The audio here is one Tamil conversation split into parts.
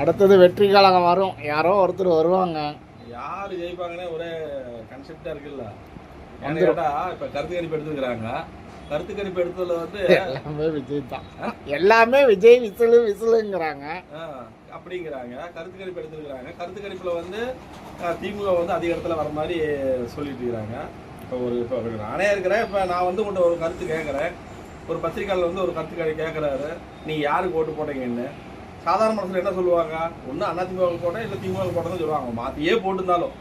அடுத்தது வெற்றி கழகம் வரும், யாரோ ஒருத்தர் வருவாங்க. யார் ஜெயிப்பாங்கன்னே ஒரே கன்செப்டா இருக்குல்ல. ஏன்னு கேட்டா இப்ப கருத்து கணிப்பு எடுத்துக்கிறாங்க. கருத்து கணிப்பு எடுத்ததுல வந்து எல்லாமே விஜய் தான், எல்லாமே விஜய் விசிலுங்கிறாங்க அப்படிங்கிறாங்க. கருத்து கணிப்பு எடுத்துருக்கிறாங்க. கருத்து கணிப்புல வந்து திமுக வந்து அதிக இடத்துல வர மாதிரி சொல்லிட்டு இருக்கிறாங்க. இப்போ நானே இருக்கிறேன். இப்போ நான் வந்து உங்கள்கிட்ட ஒரு கருத்து கேட்குறேன். ஒரு பத்திரிக்கையாளர் வந்து ஒரு கருத்து கேட்குறாரு, நீங்கள் யாருக்கு ஓட்டு போட்டீங்கன்னு. சாதாரண மனசில் என்ன சொல்லுவாங்க, ஒன்று அதிமுகவுக்கு போட்டேன் இல்லை திமுகவுக்கு போட்டேன்னு சொல்லுவாங்க. மாற்றியே போட்டிருந்தாலும்,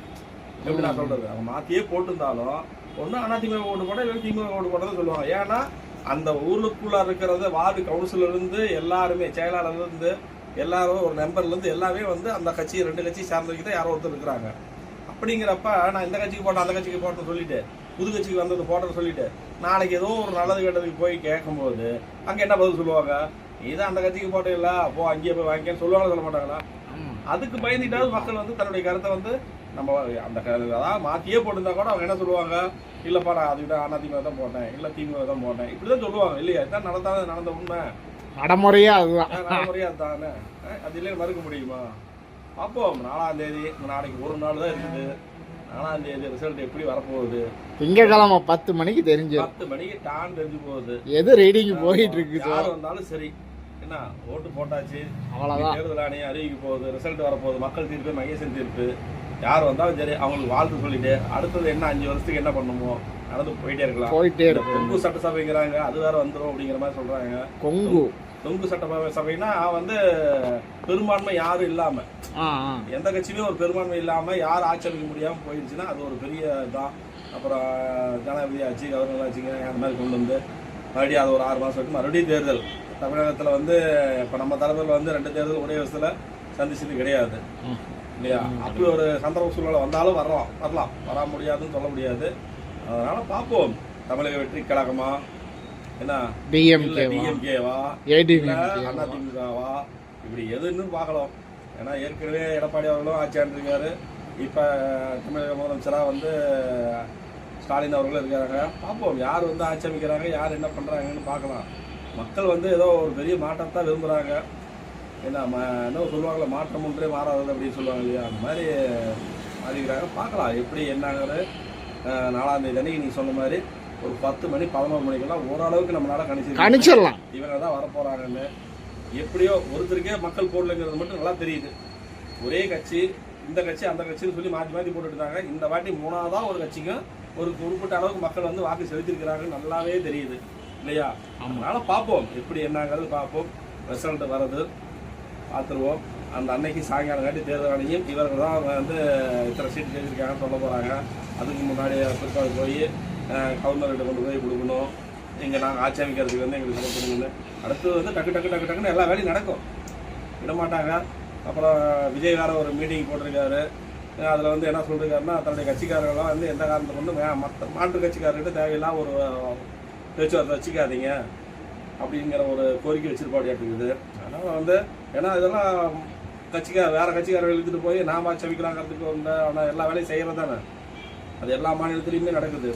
எப்படி நான் சொல்கிறது, அவங்க மாற்றியே போட்டிருந்தாலும் ஒன்று அதிமுக ஓட்டு போட்டேன் இல்லை திமுக ஓட்டு போட்டேன்னு சொல்லுவாங்க. ஏன்னா அந்த ஊருக்குள்ளே இருக்கிறத வார்டு கவுன்சிலர்லேருந்து எல்லாருமே, செயலாளர்லேருந்து எல்லாரும், ஒரு மெம்பர்லேருந்து எல்லாமே வந்து அந்த கட்சி 2 கட்சி சார்ந்தவங்க தான் யாரோ ஒருத்தர் இருக்கிறாங்க. அப்படிங்கிறப்ப நான் இந்த கட்சிக்கு போட்டேன் அந்த கட்சிக்கு போட்டேன்னு சொல்லிட்டு, புது கட்சிக்கு வந்தது போட்டேன்னு சொல்லிட்டு, நாளைக்கு ஏதோ ஒரு நல்லது கெட்டதுக்கு போய் கேட்கும்போது அங்கே என்ன பதில் சொல்லுவாங்க, நீதான் அந்த கட்சிக்கு போட்டே போ அங்கேயே போய் வாங்கிக்கன்னு சொல்லுவாங்க, சொல்ல மாட்டாங்களா? அதுக்கு பயந்துட்டாவது மக்கள் வந்து தன்னுடைய கருத்தை வந்து நம்ம அந்த அதாவது மாற்றியே போட்டிருந்தா கூட அவங்க என்ன சொல்லுவாங்க, இல்லைப்பா நான் அதுக்கிட்ட அதிமுக தான் போட்டேன் இல்லை திமுக தான் போட்டேன் இப்படிதான் சொல்லுவாங்க. இல்லையா? இதுதான் நடந்த உண்மை, நடைமுறையா அதுதான், நடைமுறையா அதுதானே. அது இல்லையே மறுக்க முடியுமா? பார்ப்போம். 4ஆம் தேதி, நாளைக்கு ஒரு நாள் தான் இருக்குது. 4ஆம் தேதி ரிசல்ட் எப்படி வரப்போகுது? திங்கக்கிழமை 10 மணிக்கு தெரிஞ்சு, 10 மணிக்கு டான் தெரிஞ்சு போகுது. எது ரீடிங் போயிட்டு இருக்கு. யார் வந்தாலும் சரி, என்ன ஓட்டு போட்டாச்சு, அவ்வளோதான். தேர்தல் ஆணையம் அறிவிக்க போகுது, ரிசல்ட் வரப்போகுது, மக்கள் தீர்ப்பு, மகேசன் தீர்ப்பு. யார் வந்தாலும் சரி அவங்களுக்கு வாழ்த்து சொல்லிட்டு அடுத்தது என்ன 5 வருஷத்துக்கு என்ன பண்ணுமோ நடந்து போயிட்டே இருக்கலாம். கொங்கு சட்டசபைங்கிறாங்க, அது வேற வந்துடும் அப்படிங்கிற மாதிரி சொல்றாங்க. கொங்கு சட்டசபைனா வந்து பெரும்பான்மை யாரும் இல்லாம, எந்த கட்சியுமே ஒரு பெரும்பான்மை இல்லாம யார் ஆட்சியமைக்க முடியாம போயிடுச்சுன்னா அது ஒரு பெரிய இதான். அப்புறம் ஜனாதிபதி ஆட்சி, கவர்னர் ஆட்சிங்க அந்த மாதிரி கொண்டு வந்து மறுபடியும் அது ஒரு 6 மாதம் வரைக்கும் மறுபடியும் தேர்தல். தமிழகத்தில் வந்து இப்போ நம்ம தலைமையில் வந்து 2 தேர்தல் ஒரே வருஷத்தில் சந்திச்சது கிடையாது இல்லையா? அப்படி ஒரு சந்தர்ப்ப சூழ்நிலை வந்தாலும் வரலாம், வர முடியாதுன்னு சொல்ல முடியாது. அதனால பார்ப்போம். தமிழக வெற்றி கழகமா, என்ன டிஎம்கேவா, அதிமுகவா, இப்படி எதுன்னு பார்க்கலாம். ஏன்னா ஏற்கனவே எடப்பாடி அவர்களும் ஆட்சியாண்டு இருக்காரு. இப்போ தமிழக முதலமைச்சராக வந்து ஸ்டாலின் அவர்களும் இருக்காங்க. பார்ப்போம் யார் வந்து ஆட்சி அமைக்கிறாங்க, யார் என்ன பண்ணுறாங்கன்னு பார்க்கலாம். மக்கள் வந்து ஏதோ ஒரு பெரிய மாற்றத்தான் விரும்புகிறாங்க. ஏன்னா என்ன சொல்லுவாங்களே, மாற்றம் ஒன்றே மாறாதது அப்படின்னு சொல்லுவாங்க இல்லையா? அந்த மாதிரி மாறிக்கிறாங்க. பார்க்கலாம் எப்படி என்னங்கிறது. 4ஆம் தேதி அன்னைக்கு நீங்கள் சொன்ன மாதிரி ஒரு 10 மணி 11 மணிக்கெல்லாம் ஓரளவுக்கு நம்மளால கணிச்சிடலாம் இவங்க தான் வரப்போறாங்கன்னு. எப்படியோ ஒருத்தருக்கே மக்கள் போடலைங்கிறது மட்டும் நல்லா தெரியுது. ஒரே கட்சி, இந்த கட்சி அந்த கட்சின்னு சொல்லி மாற்றி போட்டுட்டு இருந்தாங்க. இந்த வாட்டி 3ஆவதா ஒரு கட்சிக்கும் ஒரு குறிப்பிட்ட அளவுக்கு மக்கள் வந்து வாக்கு செலுத்திருக்கிறாங்கன்னு நல்லாவே தெரியுது இல்லையா? அதனால பார்ப்போம் எப்படி என்னங்கிறது பார்ப்போம். ரிசல்ட் வர்றது பார்த்துருவோம். அந்த அன்னைக்கு சாயங்காலம் காட்டி தேர்தல் ஆணையம் இவர்கள் தான் வந்து இத்தனை சீட்டு ஜெயிச்சிருக்காங்கன்னு சொல்ல போகிறாங்க. அதுக்கு முன்னாடி பிற்கால போய் கவர்னர்கிட்ட கொண்டு போய் கொடுக்கணும், இங்கே நாங்கள் ஆட்சி அமைக்கிறதுக்கு வந்து எங்களுக்கு சப்போர்ட் பண்ணுங்கன்னு. அடுத்தது வந்து டக்குன்னு எல்லா வேலையும் நடக்கும், விடமாட்டாங்க. அப்புறம் விஜய் வேறு ஒரு மீட்டிங் போட்டிருக்காரு. அதில் வந்து என்ன சொல்லிருக்காருன்னா, தன்னுடைய கட்சிக்காரர்கள்லாம் வந்து எந்த காரணத்தை கொண்டு மற்ற மாற்று கட்சிக்காரர்கிட்ட தேவையில்லாம் ஒரு பேச்சுவார்த்தை வச்சுக்காதீங்க அப்படிங்கிற ஒரு கோரிக்கை வச்சிருப்பாடியாட்டுக்குது. அதனால் வந்து ஏன்னா இதெல்லாம் வேறு கட்சிக்காரர்கள் எடுத்துகிட்டு போய் நாம் ஆட்சி அமைக்கலாங்கிறதுக்கு வந்து ஆனால் எல்லா வேலையும் செய்கிறது தானே. அது எல்லா மாநிலத்திலையுமே நடக்குது.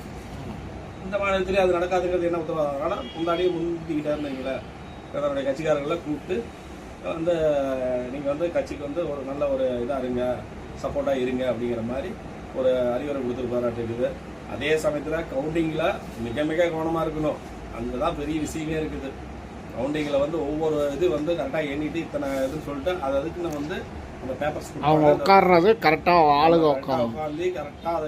இந்த மாநிலத்திலேயே அது நடக்காதுங்கிறது என்ன உத்தரவாதம்? அதனால் முன்னாடியே முந்திக்கிட்டே இருந்தீங்களே, தன்னுடைய கட்சிக்காரர்களை கூப்பிட்டு வந்து நீங்கள் வந்து கட்சிக்கு வந்து ஒரு நல்ல ஒரு இதாக இருங்க, சப்போர்ட்டாக இருங்க அப்படிங்கிற மாதிரி ஒரு அறிவுரை கொடுத்துருப்பாராட்டு இருக்குது. அதே சமயத்தில் கவுண்டிங்கில் மிக கவனமாக இருக்கணும். அங்கே தான் பெரிய விஷயமே இருக்குது. கவுண்டிங்கில் வந்து ஒவ்வொரு இது வந்து கரெக்டாக எண்ணிட்டு இத்தனை இதுன்னு சொல்லிட்டு அதுக்கு நம்ம வந்து அந்த பேப்பர்ஸ் அவங்க உட்கார்றது கரெக்டாக ஆளுங்க உட்காந்து கரெக்டாக அதை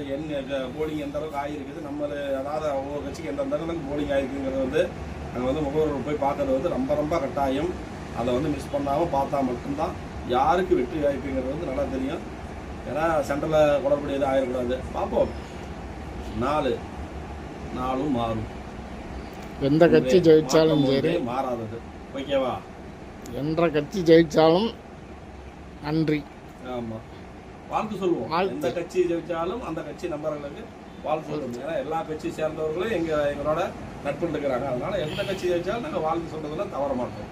போலிங் எந்த அளவுக்கு ஆகிருக்குது, நம்ம அதாவது ஒவ்வொரு கட்சிக்கு எந்த அளவுக்கு போலிங் ஆகிருக்குங்கிறது வந்து அங்கே வந்து முகவர்கள் போய் பார்க்கறது வந்து ரொம்ப கட்டாயம். அதை வந்து மிஸ் பண்ணாமல் பார்த்தா மட்டும்தான் யாருக்கு வெற்றி வாய்ப்புங்கிறது வந்து நல்லா தெரியும். ஏன்னா சென்ட்ரலில் குளறுபடியது ஆகிடக்கூடாது. பார்ப்போம். நாளும் மாறும். எந்த கட்சி ஜெயிச்சாலும் சரி மாறாதது. ஓகேவா? எந்த கட்சி ஜெயிச்சாலும் நன்றி, ஆமாம், வாழ்த்து சொல்லுவோம். எந்த கட்சி ஜெயிச்சாலும் அந்த கட்சி நம்பர்களுக்கு வாழ்த்து சொல்லுவோம். ஏன்னா எல்லா கட்சி சேர்ந்தவர்களும் எங்களோட நட்பு இருக்கிறாங்க. அதனால எந்த கட்சி ஜெயிச்சாலும் நாங்கள் வாழ்த்து சொல்றதுல தவற மாட்டோம்.